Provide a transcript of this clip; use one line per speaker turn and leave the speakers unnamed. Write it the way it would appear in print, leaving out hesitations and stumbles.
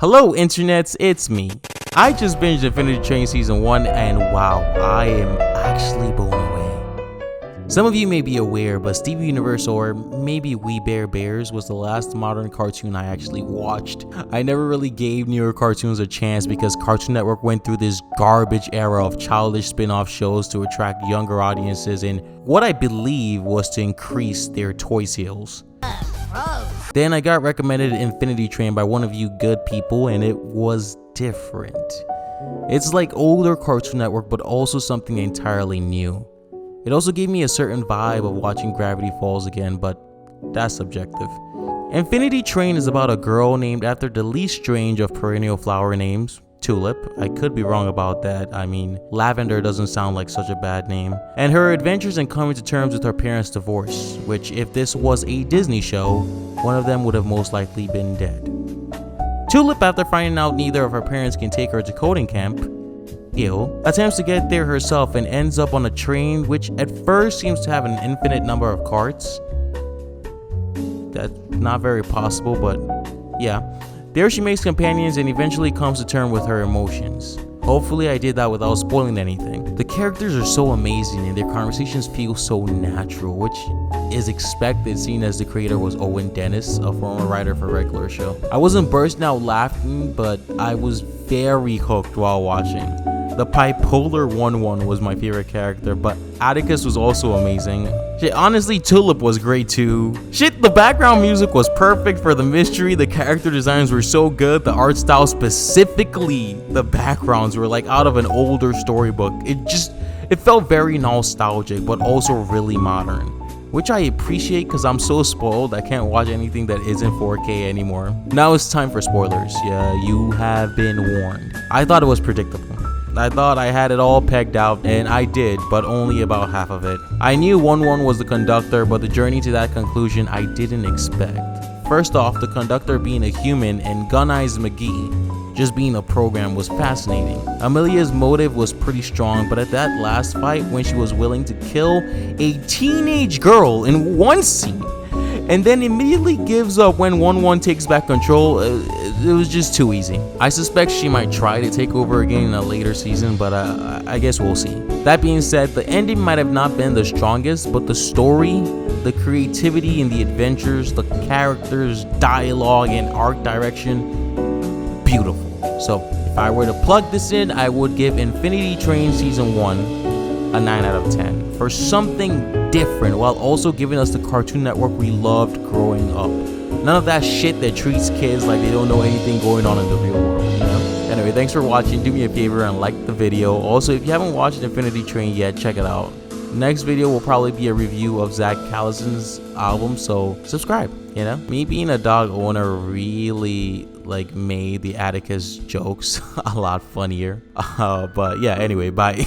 Hello internets, it's me. I just binged Infinity Train Season 1 and wow, I am actually blown away. Some of you may be aware, but Steven Universe or maybe We Bare Bears was the last modern cartoon I actually watched. I never really gave newer cartoons a chance because Cartoon Network went through this garbage era of childish spin-off shows to attract younger audiences and what I believe was to increase their toy sales. Then I got recommended Infinity Train by one of you good people and it was different. It's like older Cartoon Network but also something entirely new. It also gave me a certain vibe of watching Gravity Falls again, but that's subjective. Infinity Train is about a girl named after the least strange of perennial flower names, Tulip. I could be wrong about that. I mean, Lavender doesn't sound like such a bad name. And her adventures in coming to terms with her parents' divorce, which if this was a Disney show, one of them would have most likely been dead. Tulip, after finding out neither of her parents can take her to coding camp, attempts to get there herself and ends up on a train which at first seems to have an infinite number of carts. That's not very possible, but yeah. There she makes companions and eventually comes to terms with her emotions. Hopefully I did that without spoiling anything. The characters are so amazing and their conversations feel so natural, which is expected seeing as the creator was Owen Dennis, a former writer for Regular Show. I wasn't bursting out laughing, but I was very hooked while watching. The bipolar 1-1 was my favorite character, but Atticus was also amazing. Shit, honestly, Tulip was great too. Shit, the background music was perfect for the mystery, the character designs were so good, the art style, specifically the backgrounds, were like out of an older storybook. It felt very nostalgic, but also really modern, which I appreciate because I'm so spoiled I can't watch anything that isn't 4K anymore. Now it's time for spoilers. Yeah, you have been warned. I thought it was predictable. I thought I had it all pegged out, and I did, but only about half of it. I knew 1-1 was the conductor, but the journey to that conclusion I didn't expect. First off, the conductor being a human and Gun-Eyes McGee just being a program was fascinating. Amelia's motive was pretty strong, but at that last fight when she was willing to kill a teenage girl in one scene, and then immediately gives up when 1-1 takes back control, it was just too easy. I suspect she might try to take over again in a later season, but I guess we'll see. That being said, the ending might have not been the strongest, but the story, the creativity in the adventures, the characters, dialogue, and art direction, beautiful. So if I were to plug this in, I would give Infinity Train Season 1 a 9 out of 10 for something different while also giving us the Cartoon Network we loved growing up. None of that shit that treats kids like they don't know anything going on in the real world, you know? Anyway, thanks for watching. Do me a favor and like the video. Also, if you haven't watched Infinity Train yet, check it out. Next video will probably be a review of Zach Callison's album, so subscribe, you know? Me being a dog owner really made the Atticus jokes a lot funnier. But yeah, anyway, bye.